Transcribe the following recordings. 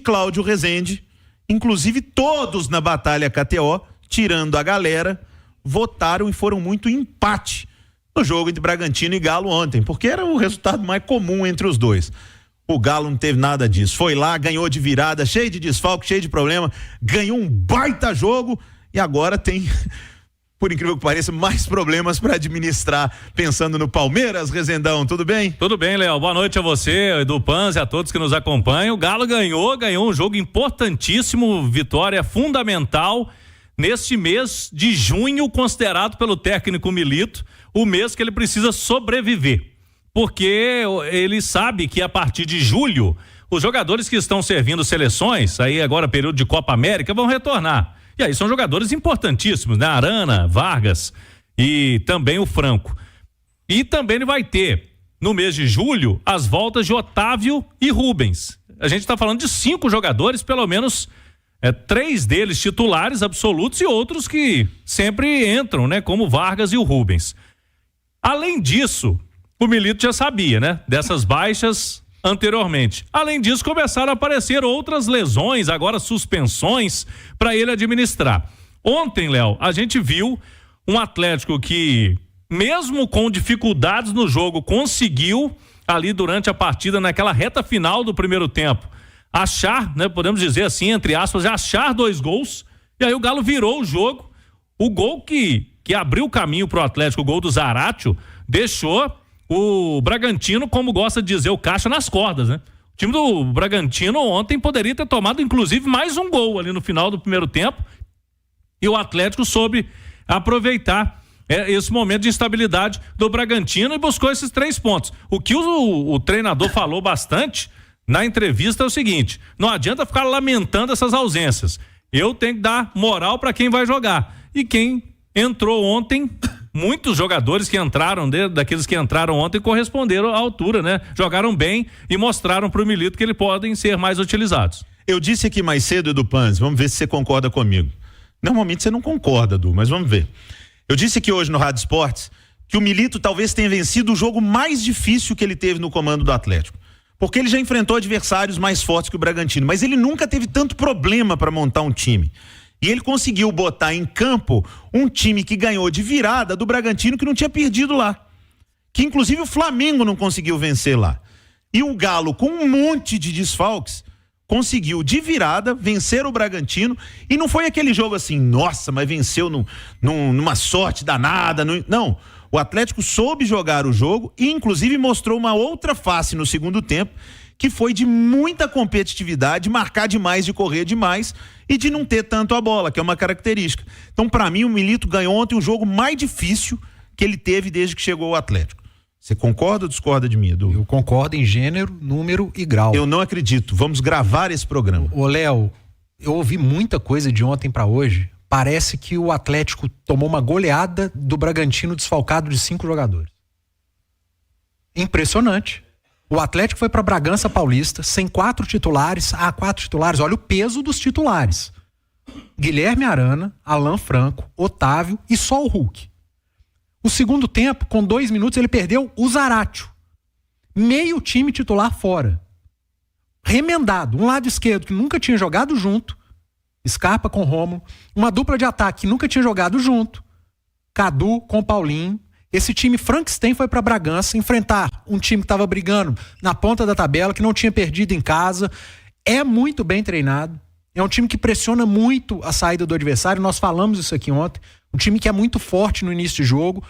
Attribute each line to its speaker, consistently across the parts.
Speaker 1: Cláudio Rezende, inclusive todos na batalha KTO, tirando a galera, votaram e foram muito empate no jogo entre Bragantino e Galo ontem, porque era o resultado mais comum entre os dois. O Galo não teve nada disso, foi lá, ganhou de virada, cheio de desfalque, cheio de problema, ganhou um baita jogo e agora tem, por incrível que pareça, mais problemas para administrar, pensando no Palmeiras. Rezendão, tudo bem?
Speaker 2: Tudo bem, Léo, boa noite a você, Edu Panz e a todos que nos acompanham. O Galo ganhou um jogo importantíssimo, vitória fundamental neste mês de junho, considerado pelo técnico Milito o mês que ele precisa sobreviver, porque ele sabe que a partir de julho os jogadores que estão servindo seleções, aí agora período de Copa América, vão retornar. E aí são jogadores importantíssimos, né? Arana, Vargas e também o Franco. E também ele vai ter, no mês de julho, as voltas de Otávio e Rubens. A gente está falando de 5 jogadores, pelo menos 3 deles titulares absolutos e outros que sempre entram, né? Como o Vargas e o Rubens. Além disso, o Milito já sabia, né? Dessas baixas anteriormente. Além disso, começaram a aparecer outras lesões, agora suspensões, para ele administrar. Ontem, Léo, a gente viu um Atlético que, mesmo com dificuldades no jogo, conseguiu, ali durante a partida, naquela reta final do primeiro tempo, achar, né? Podemos dizer assim, entre aspas, achar 2 gols, e aí o Galo virou o jogo. O gol que abriu o caminho para o Atlético, o gol do Zaratio, deixou o Bragantino, como gosta de dizer o Caixa, nas cordas, né? O time do Bragantino ontem poderia ter tomado, inclusive, mais um gol ali no final do primeiro tempo, e o Atlético soube aproveitar esse momento de instabilidade do Bragantino e buscou esses 3 pontos. O que o treinador falou bastante na entrevista é o seguinte: não adianta ficar lamentando essas ausências, eu tenho que dar moral para quem vai jogar, e quem entrou ontem, muitos jogadores que entraram, daqueles que entraram ontem, corresponderam à altura, né? Jogaram bem e mostraram para o Milito que eles podem ser mais utilizados.
Speaker 1: Eu disse aqui mais cedo, Edu Panz, vamos ver se você concorda comigo. Normalmente você não concorda, Edu, mas vamos ver. Eu disse aqui hoje no Rádio Esportes que o Milito talvez tenha vencido o jogo mais difícil que ele teve no comando do Atlético, porque ele já enfrentou adversários mais fortes que o Bragantino, mas ele nunca teve tanto problema para montar um time. E ele conseguiu botar em campo um time que ganhou de virada do Bragantino, que não tinha perdido lá. Que inclusive o Flamengo não conseguiu vencer lá. E o Galo, com um monte de desfalques, conseguiu de virada vencer o Bragantino. E não foi aquele jogo assim, nossa, mas venceu numa sorte danada. Não, o Atlético soube jogar o jogo e inclusive mostrou uma outra face no segundo tempo, que foi de muita competitividade, de marcar demais, de correr demais e de não ter tanto a bola, que é uma característica. Então, para mim, o Milito ganhou ontem o jogo mais difícil que ele teve desde que chegou ao Atlético. Você concorda ou discorda de mim, Edu?
Speaker 3: Eu concordo em gênero, número e grau.
Speaker 1: Eu não acredito. Vamos gravar esse programa.
Speaker 3: Ô, Léo, eu ouvi muita coisa de ontem para hoje. Parece que o Atlético tomou uma goleada do Bragantino desfalcado de 5 jogadores. Impressionante. O Atlético foi para Bragança Paulista sem 4 titulares. 4 titulares, olha o peso dos titulares: Guilherme Arana, Alan Franco, Otávio e só o Hulk. O segundo tempo, com 2 minutos, ele perdeu o Zaratio. Meio time titular fora. Remendado, um lado esquerdo que nunca tinha jogado junto, Scarpa com Rômulo, uma dupla de ataque que nunca tinha jogado junto, Cadu com Paulinho. Esse time Frankenstein foi para Bragança enfrentar um time que estava brigando na ponta da tabela, que não tinha perdido em casa. É muito bem treinado. É um time que pressiona muito a saída do adversário. Nós falamos isso aqui ontem. Um time que é muito forte no início de jogo.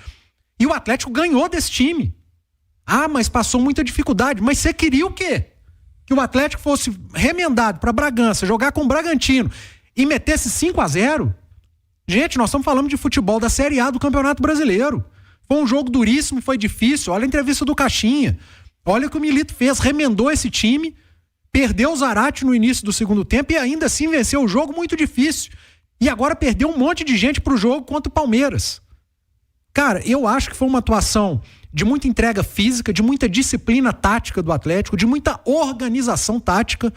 Speaker 3: E o Atlético ganhou desse time. Mas passou muita dificuldade. Mas você queria o quê? Que o Atlético fosse remendado para Bragança, jogar com o Bragantino e metesse 5-0? Gente, nós estamos falando de futebol da Série A do Campeonato Brasileiro. Foi um jogo duríssimo, foi difícil. Olha a entrevista do Caixinha. Olha o que o Milito fez, remendou esse time, perdeu o Zaratio no início do segundo tempo e ainda assim venceu o jogo muito difícil. E agora perdeu um monte de gente pro jogo contra o Palmeiras. Cara, eu acho que foi uma atuação de muita entrega física, de muita disciplina tática do Atlético, de muita organização tática.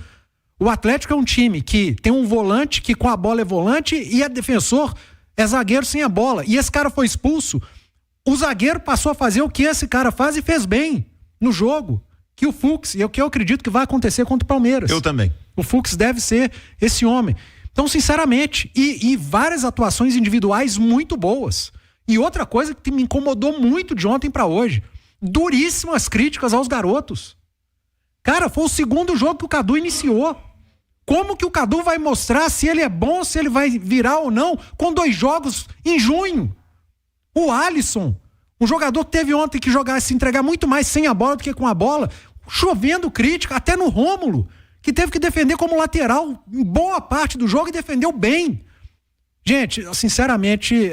Speaker 3: O Atlético é um time que tem um volante que com a bola é volante e é defensor, é zagueiro sem a bola. E esse cara foi expulso. O zagueiro passou a fazer o que esse cara faz e fez bem no jogo, que o Fux, e é o que eu acredito que vai acontecer contra o Palmeiras.
Speaker 1: Eu também.
Speaker 3: O Fux deve ser esse homem. Então, sinceramente, e várias atuações individuais muito boas. E outra coisa que me incomodou muito de ontem para hoje, duríssimas críticas aos garotos. Cara, foi o segundo jogo que o Cadu iniciou. Como que o Cadu vai mostrar se ele é bom, se ele vai virar ou não, com 2 jogos em junho? O Alisson, um jogador que teve ontem que se entregar muito mais sem a bola do que com a bola, chovendo crítica, até no Rômulo, que teve que defender como lateral em boa parte do jogo e defendeu bem. Gente, sinceramente,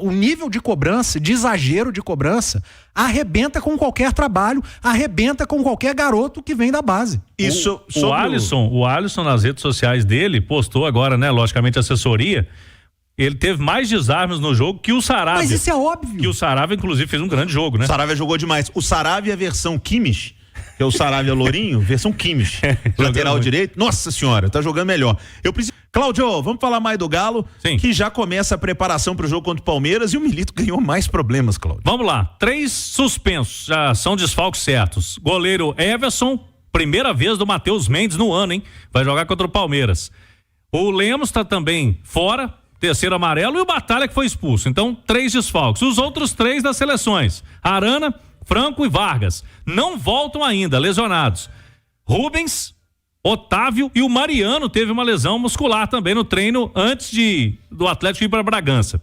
Speaker 3: o nível de cobrança, de exagero de cobrança, arrebenta com qualquer trabalho, arrebenta com qualquer garoto que vem da base.
Speaker 2: Isso, o Alisson nas redes sociais dele postou agora, né, logicamente a assessoria, ele teve mais desarmes no jogo que o Saravia.
Speaker 3: Mas isso é óbvio.
Speaker 2: Que o Saravia, inclusive, fez um grande jogo, né?
Speaker 1: O Saravia jogou demais. O Saravia versão Kimmich, que é o Saravia Lourinho, versão Kimmich, lateral direito. Nossa senhora, tá jogando melhor. Eu preciso... Cláudio, vamos falar mais do Galo,
Speaker 2: Sim.
Speaker 1: Que já começa a preparação pro jogo contra o Palmeiras e o Milito ganhou mais problemas, Cláudio.
Speaker 2: Vamos lá, 3 suspensos, já são desfalques certos. Goleiro Everson, primeira vez do Matheus Mendes no ano, hein? Vai jogar contra o Palmeiras. O Lemos tá também fora, terceiro amarelo, e o Batalha que foi expulso. Então, 3 desfalques. Os outros 3 das seleções, Arana, Franco e Vargas, não voltam ainda, lesionados. Rubens, Otávio e o Mariano teve uma lesão muscular também no treino antes do Atlético ir para Bragança.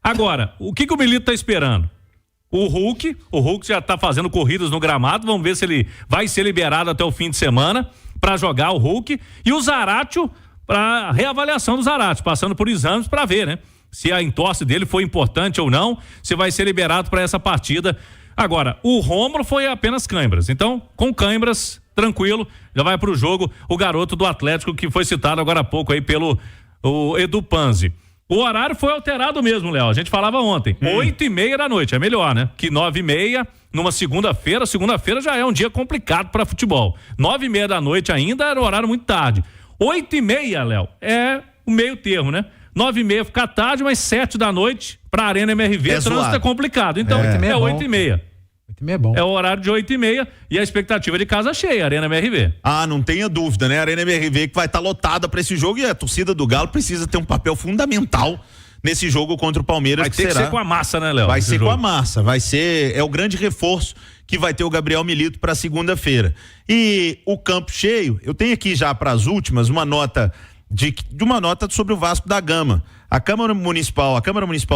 Speaker 2: Agora, o que o Milito tá esperando? O Hulk já tá fazendo corridas no gramado, vamos ver se ele vai ser liberado até o fim de semana para jogar o Hulk, e o Zaratio para reavaliação do Zaratio, passando por exames para ver, né? Se a entorse dele foi importante ou não, se vai ser liberado para essa partida. Agora, o Rômulo foi apenas câimbras, então com câimbras, tranquilo, já vai pro jogo o garoto do Atlético que foi citado agora há pouco aí pelo Edu Panzi. O horário foi alterado mesmo, Léo, a gente falava ontem, 8:30 da noite, é melhor, né? Que 9:30 numa segunda-feira já é um dia complicado para futebol. 9:30 da noite ainda era um horário muito tarde. 8:30, Léo, é o meio termo, né? 9:30 fica tarde, mas 7 da noite pra Arena MRV, o trânsito é complicado. Então, é 8:30.
Speaker 3: 8:30 é bom.
Speaker 2: É o horário de 8:30 e a expectativa de casa cheia, Arena MRV.
Speaker 1: Ah, não tenha dúvida, né? A Arena MRV que vai estar lotada para esse jogo, e a torcida do Galo precisa ter um papel fundamental nesse jogo contra o Palmeiras.
Speaker 2: Vai ter que ser com a massa, né, Léo?
Speaker 1: Vai ser com a massa, é o grande reforço que vai ter o Gabriel Milito para segunda-feira. E o campo cheio, eu tenho aqui já para as últimas uma nota de uma nota sobre o Vasco da Gama. A Câmara Municipal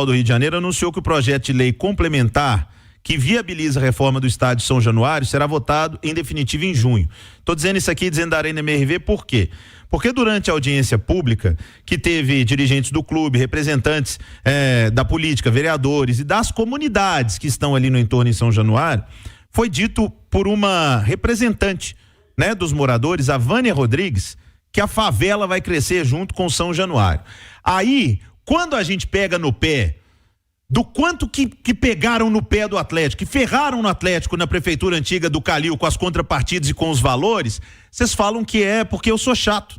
Speaker 1: do Rio de Janeiro anunciou que o projeto de lei complementar que viabiliza a reforma do estádio São Januário será votado em definitivo em junho. Estou dizendo isso aqui, dizendo da Arena MRV, por quê? Porque durante a audiência pública, que teve dirigentes do clube, representantes da política, vereadores e das comunidades que estão ali no entorno em São Januário, foi dito por uma representante, né, dos moradores, a Vânia Rodrigues, que a favela vai crescer junto com São Januário. Aí, quando a gente pega no pé do quanto que pegaram no pé do Atlético, que ferraram no Atlético na prefeitura antiga do Calil com as contrapartidas e com os valores, vocês falam que é porque eu sou chato.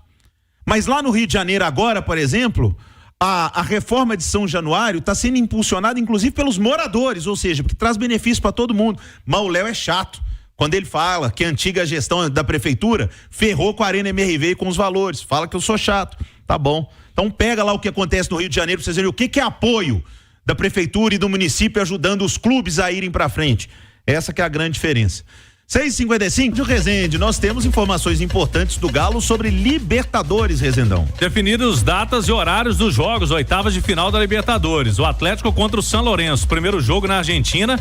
Speaker 1: Mas lá no Rio de Janeiro agora, por exemplo, a reforma de São Januário está sendo impulsionada inclusive pelos moradores, ou seja, porque traz benefício para todo mundo. Mas o Léo é chato quando ele fala que a antiga gestão da prefeitura ferrou com a Arena MRV e com os valores. Fala que eu sou chato. Tá bom. Então pega lá o que acontece no Rio de Janeiro para vocês verem o que é apoio da prefeitura e do município ajudando os clubes a irem para frente. Essa que é a grande diferença. 6h55 de Resende, nós temos informações importantes do Galo sobre Libertadores, Rezendão.
Speaker 2: Definidos datas e horários dos jogos, oitavas de final da Libertadores. O Atlético contra o São Lourenço, primeiro jogo na Argentina,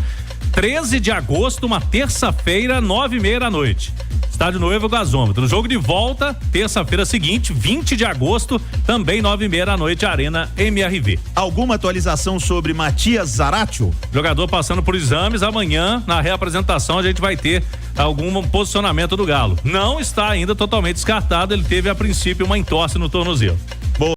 Speaker 2: 13 de agosto, uma terça-feira, 9:30 da noite. Estádio Novo Gasômetro. Jogo de volta, terça-feira seguinte, 20 de agosto, também 9:30 da noite, Arena MRV.
Speaker 1: Alguma atualização sobre Matias Zaratio?
Speaker 2: Jogador passando por exames, amanhã, na reapresentação, a gente vai ter algum posicionamento do Galo. Não está ainda totalmente descartado, ele teve a princípio uma entorse no tornozelo.